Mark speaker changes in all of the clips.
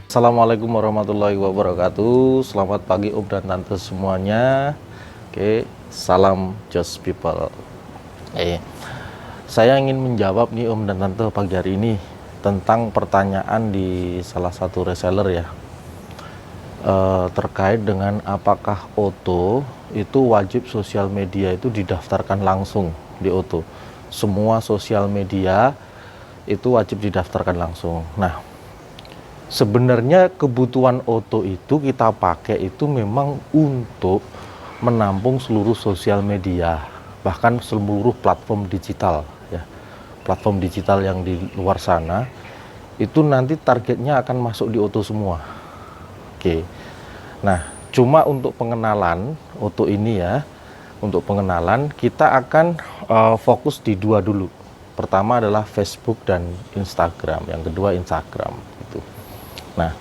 Speaker 1: Assalamualaikum warahmatullahi wabarakatuh. Selamat pagi Om dan Tante semuanya. Oke, salam Just People. Saya ingin menjawab nih Om dan Tante pagi hari ini tentang pertanyaan di salah satu reseller ya, terkait dengan apakah Otto itu wajib sosial media itu didaftarkan langsung di Otto. Semua sosial media itu wajib didaftarkan langsung. Nah, sebenarnya kebutuhan Otto itu kita pakai itu memang untuk menampung seluruh sosial media, bahkan seluruh platform digital ya. Platform digital yang di luar sana itu nanti targetnya akan masuk di Otto semua. Oke. Nah, cuma untuk pengenalan Otto ini ya, untuk pengenalan kita akan fokus di dua dulu. Pertama adalah Facebook dan Instagram, yang kedua Instagram gitu. Nah,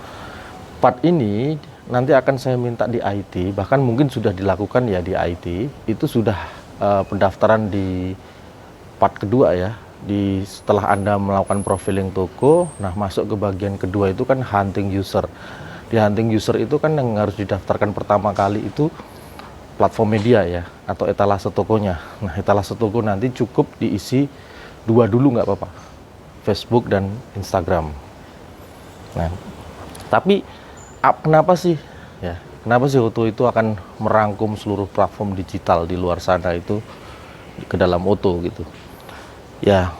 Speaker 1: part ini nanti akan saya minta di IT, bahkan mungkin sudah dilakukan ya di IT, itu sudah pendaftaran di part kedua ya, setelah Anda melakukan profiling toko. Nah, masuk ke bagian kedua itu kan hunting user. Di hunting user itu kan yang harus didaftarkan pertama kali itu platform media ya, atau etalase tokonya. Nah, etalase toko nanti cukup diisi dua dulu nggak apa-apa, Facebook dan Instagram. Nah, tapi kenapa sih ya? Kenapa sih Otto itu akan merangkum seluruh platform digital di luar sana itu ke dalam Otto gitu? Ya,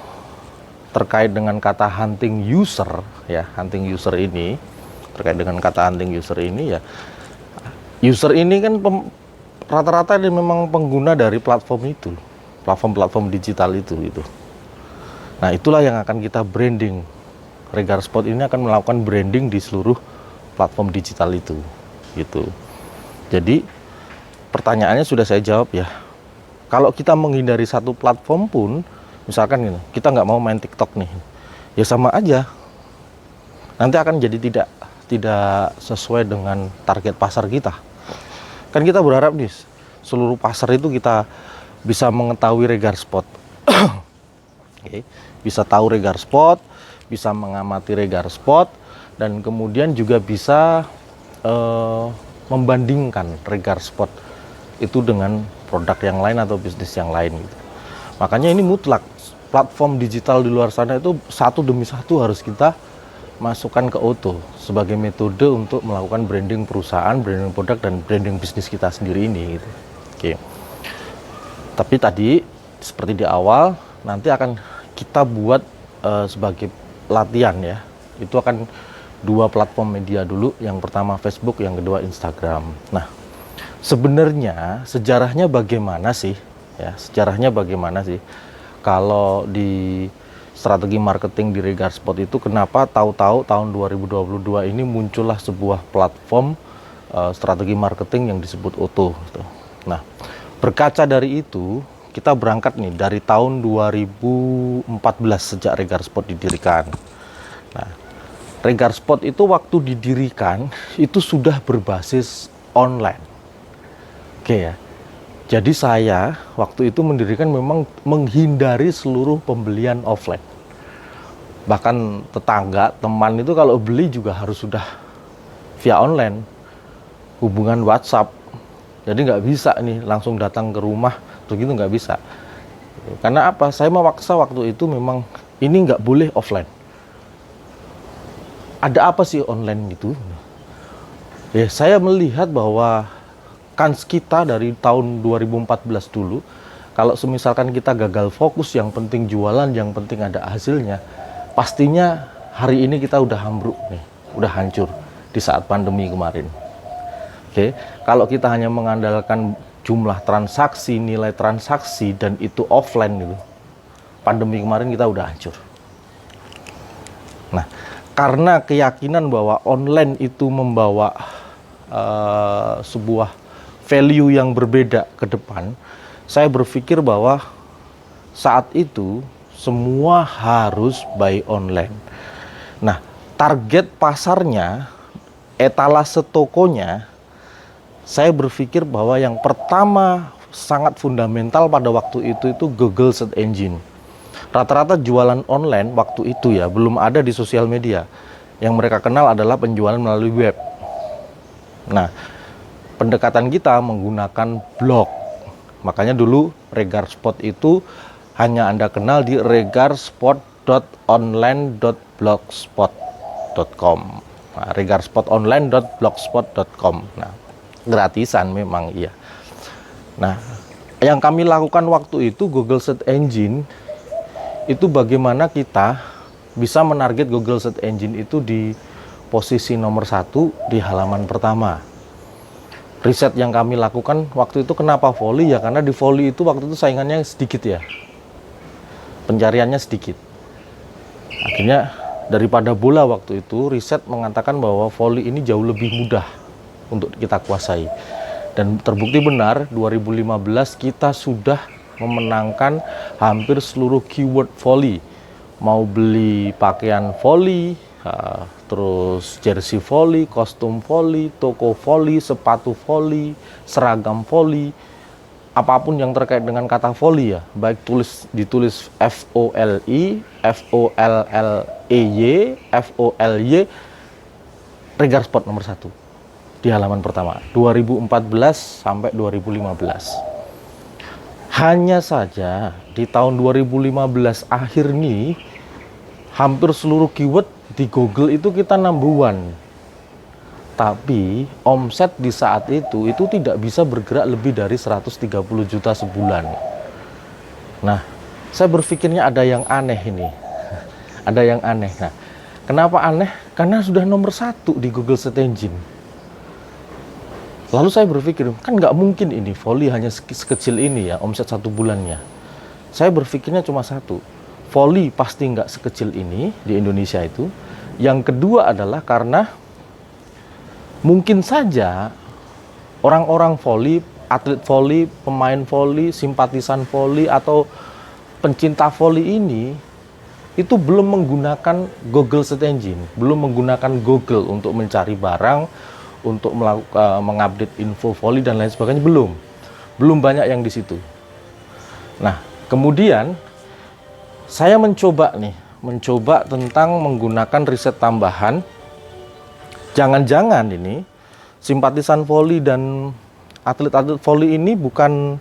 Speaker 1: terkait dengan kata hunting user ya, hunting user ini, terkait dengan kata hunting user ini ya, user ini kan rata-rata dia memang pengguna dari platform itu, platform-platform digital itu gitu. Nah, itulah yang akan kita branding. Regar Spot ini akan melakukan branding di seluruh platform digital itu gitu. Jadi pertanyaannya sudah saya jawab ya. Kalau kita menghindari satu platform pun, misalkan gini, kita nggak mau main TikTok nih, ya sama aja, nanti akan jadi tidak sesuai dengan target pasar kita. Kan kita berharap nih seluruh pasar itu kita bisa mengetahui Regar Spot. Oke, bisa tahu Regar Spot, bisa mengamati Regar Spot, dan kemudian juga bisa membandingkan Regar Spot itu dengan produk yang lain atau bisnis yang lain gitu. Makanya ini mutlak, platform digital di luar sana itu satu demi satu harus kita masukkan ke Otto sebagai metode untuk melakukan branding perusahaan, branding produk, dan branding bisnis kita sendiri ini gitu. Oke. Tapi tadi seperti di awal, nanti akan kita buat sebagai latihan ya. Itu akan dua platform media dulu, yang pertama Facebook, yang kedua Instagram. Nah, sebenarnya sejarahnya bagaimana sih ya, sejarahnya bagaimana sih kalau di strategi marketing di Regar Spot itu, kenapa tahu-tahu tahun 2022 ini muncullah sebuah platform strategi marketing yang disebut Otto gitu. Nah, berkaca dari itu kita berangkat nih dari tahun 2014 sejak Regar Spot didirikan. Nah, Regar Spot itu waktu didirikan itu sudah berbasis online. Oke ya. Jadi saya waktu itu mendirikan memang menghindari seluruh pembelian offline. Bahkan tetangga, teman itu kalau beli juga harus sudah via online, hubungan WhatsApp. Jadi nggak bisa nih langsung datang ke rumah, begitu nggak bisa. Karena apa? Saya memaksa waktu itu memang ini nggak boleh offline. Ada apa sih online itu? Ya, saya melihat bahwa kans kita dari tahun 2014 dulu, kalau semisalkan kita gagal fokus, yang penting jualan, yang penting ada hasilnya, pastinya hari ini kita udah ambruk nih, udah hancur di saat pandemi kemarin. Oke, kalau kita hanya mengandalkan jumlah transaksi, nilai transaksi, dan itu offline gitu, pandemi kemarin kita udah hancur. Nah, karena keyakinan bahwa online itu membawa sebuah value yang berbeda ke depan, saya berpikir bahwa saat itu semua harus buy online. Nah, target pasarnya, etalase tokonya, saya berpikir bahwa yang pertama sangat fundamental pada waktu itu Google Search Engine. Rata-rata jualan online waktu itu ya belum ada di sosial media. Yang mereka kenal adalah penjualan melalui web. Nah, pendekatan kita menggunakan blog. Makanya dulu Regarspot itu hanya Anda kenal di regarspot.online.blogspot.com. Nah, regarspotonline.blogspot.com. Nah, gratisan memang iya. Nah, yang kami lakukan waktu itu Google Search Engine itu bagaimana kita bisa menarget Google Search Engine itu di posisi nomor 1 di halaman pertama. Riset yang kami lakukan waktu itu kenapa Volley ya, karena di Volley itu waktu itu saingannya sedikit ya, pencariannya sedikit. Akhirnya daripada bola waktu itu, riset mengatakan bahwa Volley ini jauh lebih mudah untuk kita kuasai. Dan terbukti benar, 2015 kita sudah memenangkan hampir seluruh keyword Volley. Mau beli pakaian Volley, terus jersey Volley, kostum Volley, toko Volley, sepatu Volley, seragam Volley, apapun yang terkait dengan kata Volley ya, baik ditulis F-O-L-I, F-O-L-L-E-Y, F-O-L-Y, Regarspot nomor 1 di halaman pertama 2014 sampai 2015. Hanya saja di tahun 2015 akhir ini hampir seluruh keyword di Google itu kita number one. Tapi omset di saat itu tidak bisa bergerak lebih dari 130 juta sebulan. Nah, saya berpikirnya ada yang aneh ini. Ada yang aneh. Nah, kenapa aneh? Karena sudah nomor 1 di Google Search Engine. Lalu saya berpikir, kan nggak mungkin ini Volley hanya sekecil ini ya, omset 1 bulannya. Saya berpikirnya cuma satu, Volley pasti nggak sekecil ini di Indonesia itu. Yang kedua adalah karena mungkin saja orang-orang Volley, atlet Volley, pemain Volley, simpatisan Volley, atau pencinta Volley ini itu belum menggunakan Google Search Engine, belum menggunakan Google untuk mencari barang, untuk mengupdate info Volley dan lain sebagainya, belum banyak yang di situ. Nah, kemudian saya mencoba tentang menggunakan riset tambahan. Jangan-jangan ini simpatisan Volley dan atlet-atlet Volley ini bukan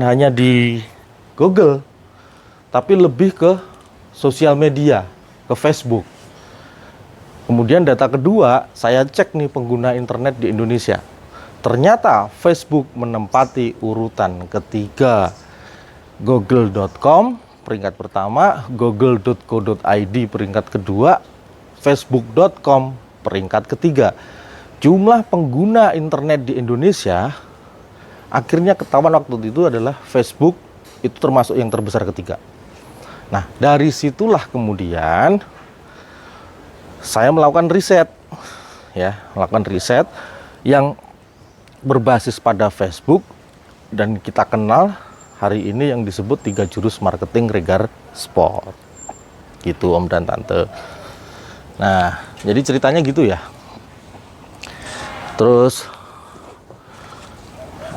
Speaker 1: hanya di Google, tapi lebih ke sosial media, ke Facebook. Kemudian data kedua, saya cek nih pengguna internet di Indonesia. Ternyata Facebook menempati urutan ketiga, google.com peringkat pertama, google.co.id peringkat kedua, facebook.com peringkat ketiga. Jumlah pengguna internet di Indonesia akhirnya ketahuan waktu itu adalah Facebook itu termasuk yang terbesar ketiga. Nah, dari situlah kemudian saya melakukan riset yang berbasis pada Facebook, dan kita kenal hari ini yang disebut 3 jurus marketing Regarspot. Gitu Om dan Tante. Nah, jadi ceritanya gitu ya. Terus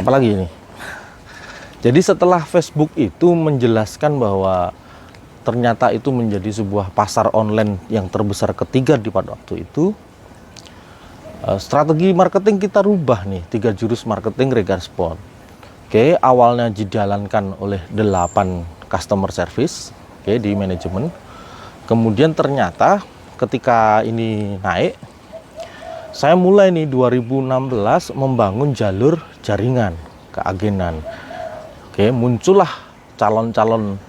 Speaker 1: apalagi ini? Jadi setelah Facebook itu menjelaskan bahwa ternyata itu menjadi sebuah pasar online yang terbesar ketiga di pada waktu itu, strategi marketing kita rubah nih, 3 jurus marketing Regarspot. Oke, awalnya dijalankan oleh 8 customer service, di manajemen. Kemudian ternyata ketika ini naik, saya mulai nih 2016 membangun jalur jaringan keagenan. Muncullah calon-calon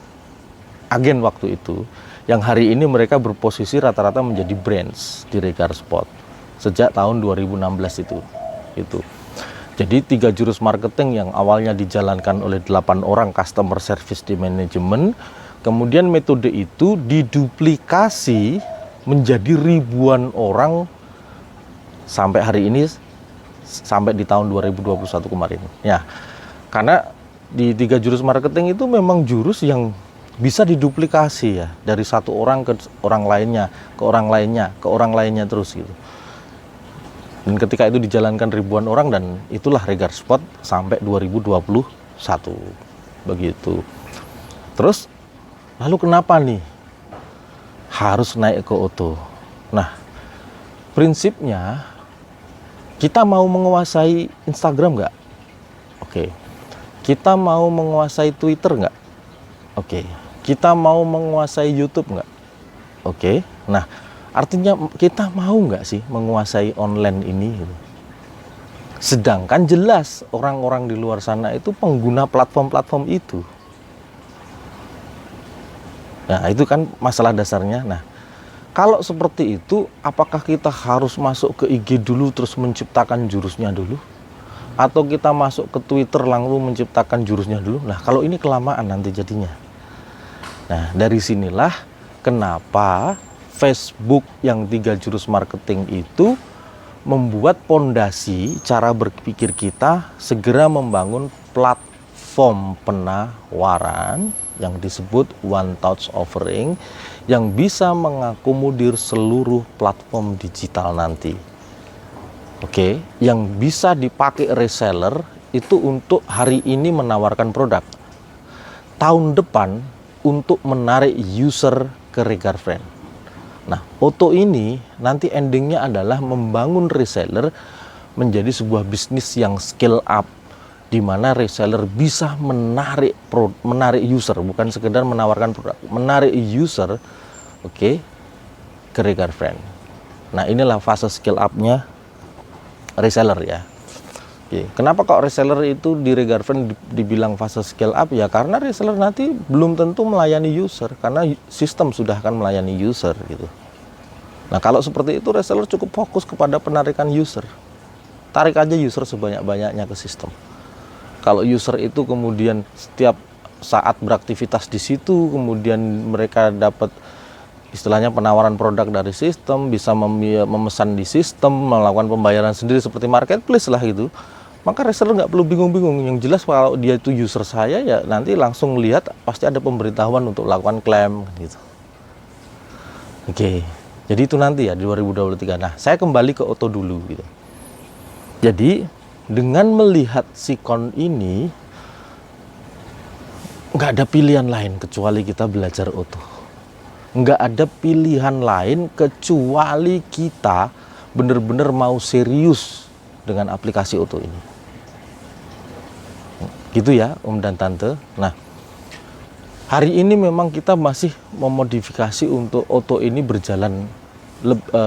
Speaker 1: agen waktu itu, yang hari ini mereka berposisi rata-rata menjadi brands di Regarspot sejak tahun 2016 itu. Jadi 3 jurus marketing yang awalnya dijalankan oleh 8 orang customer service di manajemen, kemudian metode itu diduplikasi menjadi ribuan orang sampai hari ini, sampai di tahun 2021 kemarin. Ya, karena di 3 jurus marketing itu memang jurus yang bisa diduplikasi ya, dari satu orang ke orang lainnya, ke orang lainnya, ke orang lainnya terus gitu. Dan ketika itu dijalankan ribuan orang, dan itulah Regarspot sampai 2021 begitu. Terus lalu kenapa nih harus naik ke Otto? Nah, Prinsipnya, kita mau menguasai Instagram nggak? Oke. Kita mau menguasai Twitter nggak? Oke. Kita mau menguasai YouTube nggak? Oke. Nah, artinya kita mau nggak sih menguasai online ini? Sedangkan jelas orang-orang di luar sana itu pengguna platform-platform itu. Nah, itu kan masalah dasarnya. Nah, kalau seperti itu, apakah kita harus masuk ke IG dulu terus menciptakan jurusnya dulu? Atau kita masuk ke Twitter langsung menciptakan jurusnya dulu? Nah, kalau ini kelamaan nanti jadinya. Nah, dari sinilah kenapa Facebook yang 3 jurus marketing itu membuat pondasi cara berpikir kita segera membangun platform penawaran yang disebut one touch offering yang bisa mengakomodir seluruh platform digital nanti. Oke, yang bisa dipakai reseller itu untuk hari ini menawarkan produk. Tahun depan untuk menarik user ke Regar Friend. Nah, Otto ini nanti endingnya adalah membangun reseller menjadi sebuah bisnis yang scale up, di mana reseller bisa menarik user, bukan sekedar menawarkan produk, menarik user, oke, ke Regar Friend. Nah, inilah fase scale up-nya reseller ya. Oke, kenapa kok reseller itu di Regar Friend dibilang fase scale up? Ya karena reseller nanti belum tentu melayani user, karena sistem sudah akan melayani user gitu. Nah, kalau seperti itu reseller cukup fokus kepada penarikan user. Tarik aja user sebanyak-banyaknya ke sistem. Kalau user itu kemudian setiap saat beraktivitas di situ, kemudian mereka dapat istilahnya penawaran produk dari sistem, bisa memesan di sistem, melakukan pembayaran sendiri seperti marketplace lah gitu, maka reseller nggak perlu bingung-bingung. Yang jelas kalau dia itu user saya, ya nanti langsung lihat pasti ada pemberitahuan untuk lakukan klaim gitu. Oke, jadi itu nanti ya di 2023. Nah, saya kembali ke Otto dulu gitu. Jadi dengan melihat sikon ini, nggak ada pilihan lain kecuali kita belajar Otto. Nggak ada pilihan lain kecuali kita benar-benar mau serius dengan aplikasi Otto ini. Gitu ya, Om dan Tante. Nah, hari ini memang kita masih memodifikasi untuk Otto ini berjalan.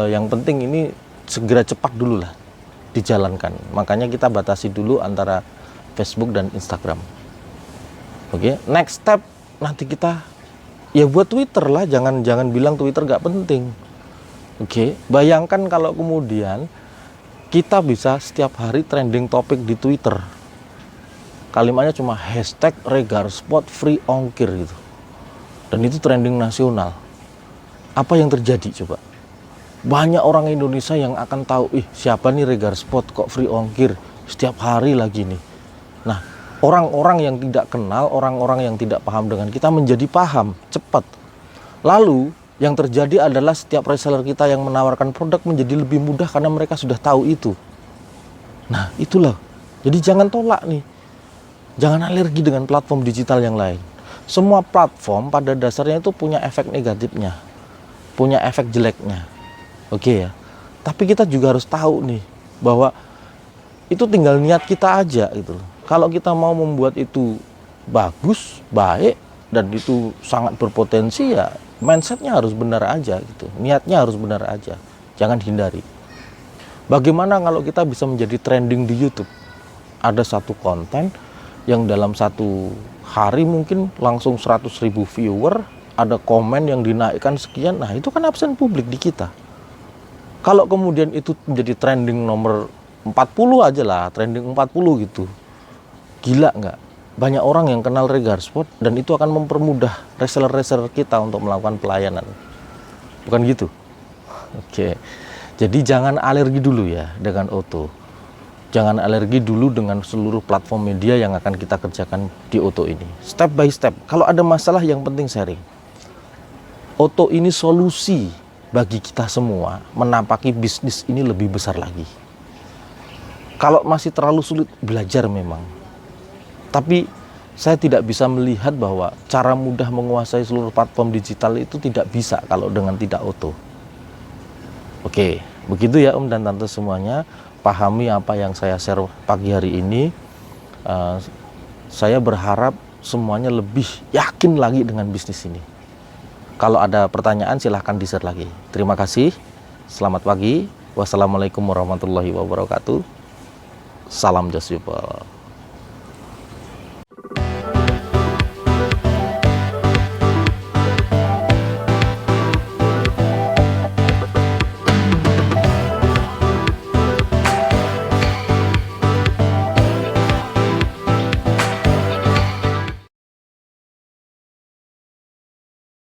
Speaker 1: Yang penting ini segera cepat dulu lah dijalankan. Makanya kita batasi dulu antara Facebook dan Instagram. Oke, next step nanti kita ya buat Twitter lah. Jangan bilang Twitter nggak penting. Oke, bayangkan kalau kemudian kita bisa setiap hari trending topik di Twitter. Kalimatnya cuma hashtag Regar Spot free ongkir gitu. Dan itu trending nasional. Apa yang terjadi coba? Banyak orang Indonesia yang akan tahu, siapa nih Regar Spot kok free ongkir setiap hari lagi nih. Nah, orang-orang yang tidak kenal, orang-orang yang tidak paham dengan kita menjadi paham cepat. Lalu yang terjadi adalah setiap reseller kita yang menawarkan produk menjadi lebih mudah karena mereka sudah tahu itu. Nah, itulah. Jadi jangan tolak nih. Jangan alergi dengan platform digital yang lain. Semua platform pada dasarnya itu punya efek negatifnya, punya efek jeleknya. Oke ya. Tapi kita juga harus tahu nih bahwa itu tinggal niat kita aja gitu. Kalau kita mau membuat itu bagus, baik, dan itu sangat berpotensi, ya mindsetnya harus benar aja gitu. Niatnya harus benar aja. Jangan hindari. Bagaimana kalau kita bisa menjadi trending di YouTube? Ada satu konten yang dalam satu hari mungkin langsung 100.000 viewer, ada komen yang dinaikkan sekian. Nah, itu kan absen publik di kita. Kalau kemudian itu menjadi trending nomor 40 aja lah, trending 40 gitu. Gila nggak? Banyak orang yang kenal Regar Spot dan itu akan mempermudah reseller-reseller kita untuk melakukan pelayanan. Bukan gitu? Oke. Jadi jangan alergi dulu ya dengan Otto. Jangan alergi dulu dengan seluruh platform media yang akan kita kerjakan di Otto ini. Step by step. Kalau ada masalah yang penting sharing. Otto ini solusi bagi kita semua menapaki bisnis ini lebih besar lagi. Kalau masih terlalu sulit, belajar memang. Tapi saya tidak bisa melihat bahwa cara mudah menguasai seluruh platform digital itu tidak bisa kalau dengan tidak Otto. Oke, Begitu ya Om dan Tante semuanya, pahami apa yang saya share pagi hari ini. Saya berharap semuanya lebih yakin lagi dengan bisnis ini. Kalau ada pertanyaan silahkan di-share lagi. Terima kasih, selamat pagi, wassalamualaikum warahmatullahi wabarakatuh, salam Just People.